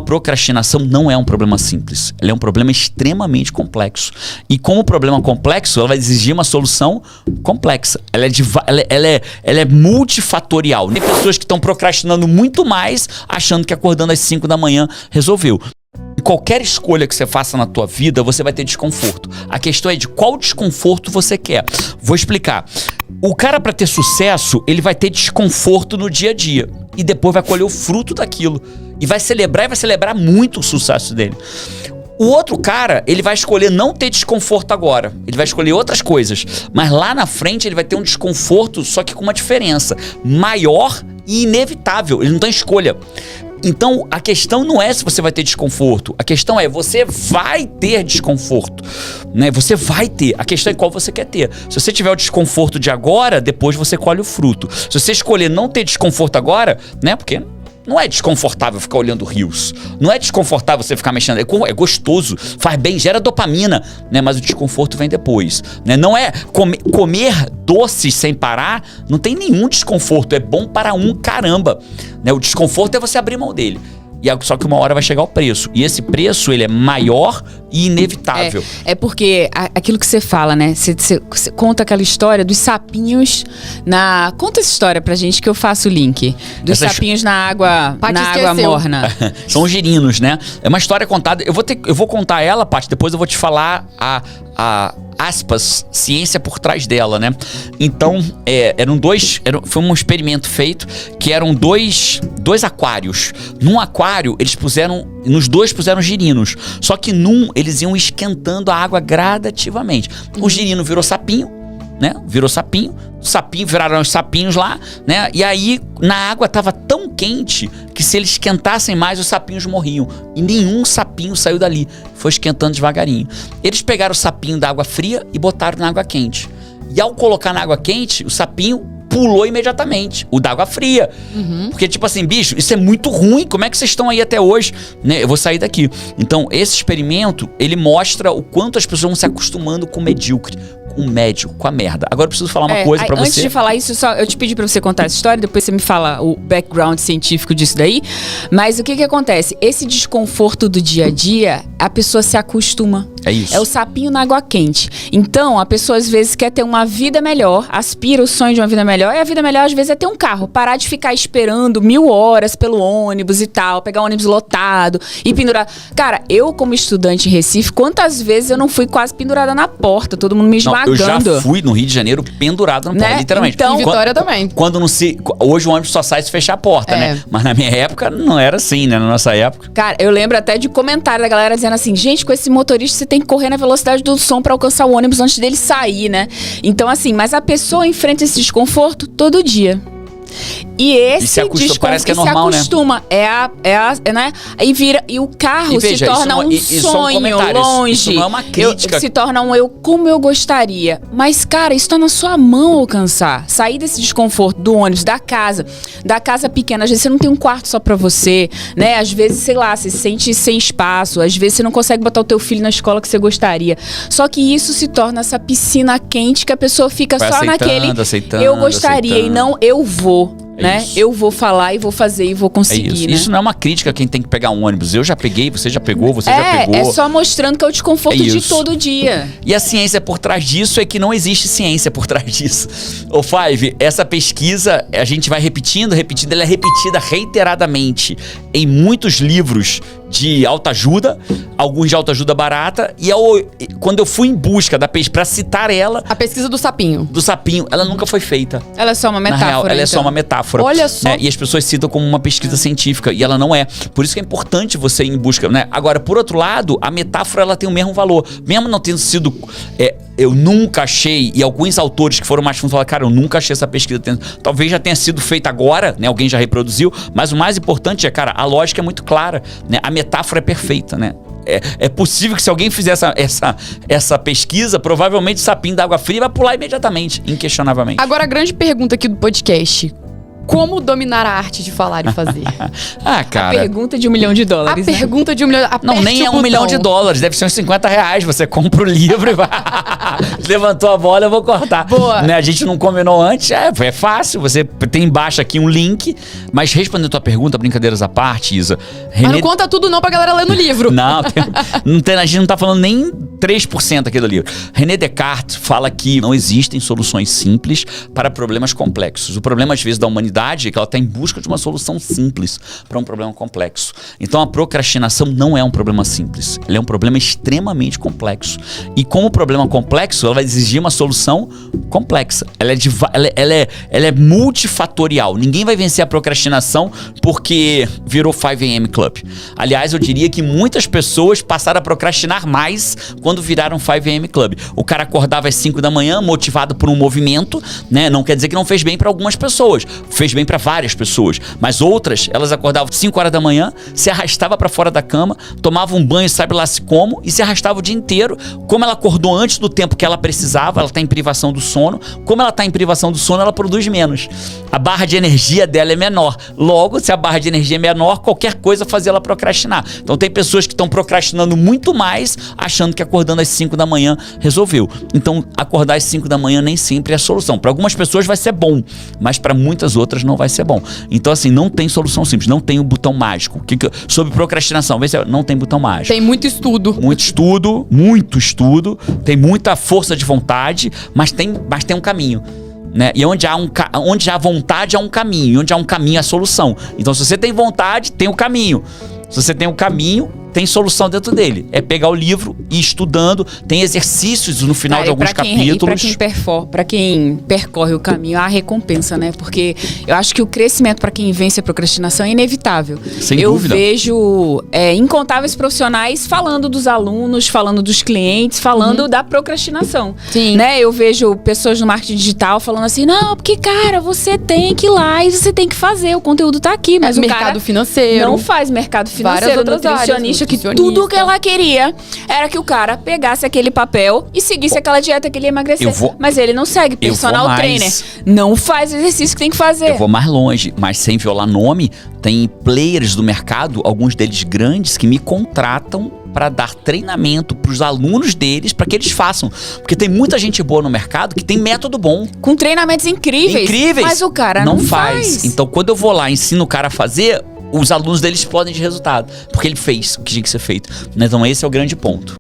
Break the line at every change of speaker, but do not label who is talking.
procrastinação não é um problema simples. Ela é um problema extremamente complexo. E como problema complexo, ela vai exigir uma solução complexa. Ela é multifatorial. Tem pessoas que estão procrastinando muito mais, achando que acordando às 5 da manhã resolveu. Qualquer escolha que você faça na tua vida, você vai ter desconforto. A questão é de qual desconforto você quer. Vou explicar. O cara, para ter sucesso, ele vai ter desconforto no dia a dia. E depois vai colher o fruto daquilo. E vai celebrar muito o sucesso dele. O outro cara, ele vai escolher não ter desconforto agora. Ele vai escolher outras coisas. Mas lá na frente ele vai ter um desconforto, só que com uma diferença. Maior e inevitável. Ele não tem escolha. Então, a questão não é se você vai ter desconforto. A questão é, você vai ter desconforto. Né? Você vai ter. A questão é qual você quer ter. Se você tiver o desconforto de agora, depois você colhe o fruto. Se você escolher não ter desconforto agora, né? Porque não é desconfortável ficar olhando rios. Não é desconfortável você ficar mexendo. É gostoso, faz bem, gera dopamina, né? Mas o desconforto vem depois. Né? Não é comer doces sem parar, não tem nenhum desconforto. É bom para um caramba. Né? O desconforto é você abrir mão dele. Só que uma hora vai chegar o preço. E esse preço, ele é maior e inevitável.
É porque aquilo que você fala, né? Você conta aquela história dos sapinhos na... Conta essa história pra gente que eu faço o link. Dos sapinhos na água morna.
São os girinos, né? É uma história contada. Eu vou contar ela, Paty, depois eu vou te falar aspas, ciência por trás dela, né? Então, foi um experimento feito que eram dois aquários. Num aquário, nos dois puseram girinos. Só que num, eles iam esquentando a água gradativamente. O girino virou sapinho, né? Virou sapinho. Os sapinhos viraram os sapinhos lá, né? E aí, na água tava tão quente que se eles esquentassem mais, os sapinhos morriam. E nenhum sapinho saiu dali. Foi esquentando devagarinho. Eles pegaram o sapinho da água fria e botaram na água quente. E ao colocar na água quente, o sapinho pulou imediatamente, o da água fria. Porque tipo assim, bicho, isso é muito ruim, como é que vocês estão aí até hoje? Né? Eu vou sair daqui. Então, esse experimento, ele mostra o quanto as pessoas vão se acostumando com o medíocre, com o médio, com a merda. Agora eu preciso falar uma coisa pra você.
Antes de falar isso, eu te pedi pra você contar essa história, depois você me fala o background científico disso daí. Mas o que acontece? Esse desconforto do dia a dia, a pessoa se acostuma.
É isso.
É o sapinho na água quente. Então, a pessoa às vezes quer ter uma vida melhor, aspira o sonho de uma vida melhor, e a vida melhor às vezes é ter um carro. Parar de ficar esperando 1000 horas pelo ônibus e tal, pegar um ônibus lotado e pendurar. Cara, eu como estudante em Recife, quantas vezes eu não fui quase pendurada na porta, todo mundo me esmagando.
Eu já fui no Rio de Janeiro pendurado no pé, literalmente.
Então,
em Vitória também.
Hoje o ônibus só sai se fechar a porta, né? Mas na minha época não era assim, né? Na nossa época.
Cara, eu lembro até de comentário da galera dizendo assim, gente, com esse motorista você tem que correr na velocidade do som pra alcançar o ônibus antes dele sair, né? Então assim, mas a pessoa enfrenta esse desconforto todo dia. E esse
se acostuma, parece que é normal,
se acostuma, né? Né? Aí vira, e o carro se torna um sonho longe.
Isso não é uma crítica.
Se torna como eu gostaria. Mas, cara, isso tá na sua mão alcançar. Sair desse desconforto do ônibus, da casa pequena. Às vezes você não tem um quarto só pra você, né? Às vezes, sei lá, você se sente sem espaço. Às vezes você não consegue botar o teu filho na escola que você gostaria. Só que isso se torna essa piscina quente que a pessoa fica só naquele eu gostaria e não eu vou. Né? Eu vou falar e vou fazer e vou conseguir, né?
Isso não é uma crítica a quem tem que pegar um ônibus. Eu já peguei, você já pegou, você já pegou.
É só mostrando que é o desconforto de todo dia.
E a ciência por trás disso é que não existe ciência por trás disso. Ô Five, essa pesquisa, a gente vai repetindo, ela é repetida reiteradamente em muitos livros de autoajuda, alguns de autoajuda barata, e quando eu fui em busca da pesquisa, pra citar ela...
A pesquisa do sapinho.
Ela nunca foi feita.
Ela é só uma metáfora.
Na real, ela é só uma metáfora.
Olha só.
Né? E as pessoas citam como uma pesquisa científica, e ela não é. Por isso que é importante você ir em busca, né? Agora, por outro lado, a metáfora, ela tem o mesmo valor. Mesmo não tendo sido... eu nunca achei, e alguns autores que foram mais fundos falaram, cara, eu nunca achei essa pesquisa. Talvez já tenha sido feita agora, né? Alguém já reproduziu, mas o mais importante é, cara, a lógica é muito clara, né? A metáfora é perfeita, né? É possível que se alguém fizer essa pesquisa, provavelmente o sapinho da água fria vai pular imediatamente, inquestionavelmente.
Agora, a grande pergunta aqui do podcast: Como dominar a arte de falar e fazer?
Ah, cara.
Pergunta de $1 milhão.
A pergunta de $1 milhão.
Não, nem é $1 milhão. Deve ser uns R$50. Você compra o livro e vai. Levantou a bola, eu vou cortar.
Boa.
Né? A gente não combinou antes. É fácil. Você tem embaixo aqui um link. Mas respondendo a tua pergunta, brincadeiras à parte, Isa.
Mas não conta tudo não pra galera ler no livro.
Não, a gente não tá falando nem 3% aqui do livro. René Descartes fala que não existem soluções simples para problemas complexos. O problema, às vezes, da humanidade é que ela está em busca de uma solução simples para um problema complexo. Então, a procrastinação não é um problema simples. Ele é um problema extremamente complexo. E como problema complexo, ela vai exigir uma solução complexa. Ela é multifatorial. Ninguém vai vencer a procrastinação porque virou 5 AM Club. Aliás, eu diria que muitas pessoas passaram a procrastinar mais quando viraram 5 AM Club. O cara acordava às 5 da manhã, motivado por um movimento, né? Não quer dizer que não fez bem para algumas pessoas. Fez bem para várias pessoas. Mas outras, elas acordavam 5 horas da manhã, se arrastava para fora da cama, tomava um banho, sabe lá se como, e se arrastava o dia inteiro. Como ela acordou antes do tempo que ela precisava, ela está em privação do sono. Como ela está em privação do sono, ela produz menos. A barra de energia dela é menor. Logo, se a barra de energia é menor, qualquer coisa faz ela procrastinar. Então tem pessoas que estão procrastinando muito mais, achando que acordando às 5 da manhã resolveu. Então, acordar às 5 da manhã nem sempre é a solução. Para algumas pessoas vai ser bom, mas para muitas outras não vai ser bom. Então, assim, não tem solução simples, não tem o botão mágico. Sobre procrastinação, não tem botão mágico.
Tem muito estudo.
Muito estudo, tem muita força de vontade, mas tem um caminho. Né? E onde há vontade, há um caminho. E onde há um caminho, há solução. Então, se você tem vontade, tem o caminho. Se você tem o caminho, tem solução dentro dele. É pegar o livro e ir estudando. Tem exercícios no final de alguns capítulos.
E pra quem percorre o caminho, há recompensa, né? Porque eu acho que o crescimento para quem vence a procrastinação é inevitável.
Sem dúvida.
Eu vejo incontáveis profissionais falando dos alunos, falando dos clientes, falando da procrastinação.
Sim.
Né? Eu vejo pessoas no marketing digital falando assim, não, porque, cara, você tem que ir lá e você tem que fazer. O conteúdo tá aqui, mas o
mercado
cara
financeiro.
não faz mercado financeiro, nutricionista, que tudo que ela queria era que o cara pegasse aquele papel e seguisse aquela dieta que ele ia emagrecer. Mas ele não segue. Personal trainer não faz o exercício que tem que fazer.
Eu vou mais longe, mas sem violar nome, tem players do mercado, alguns deles grandes, que me contratam para dar treinamento para os alunos deles, para que eles façam. Porque tem muita gente boa no mercado que tem método bom.
Com treinamentos incríveis. Mas o cara não faz.
Então, quando eu vou lá e ensino o cara a fazer, os alunos deles podem de resultado. Porque ele fez o que tinha que ser feito. Então, esse é o grande ponto.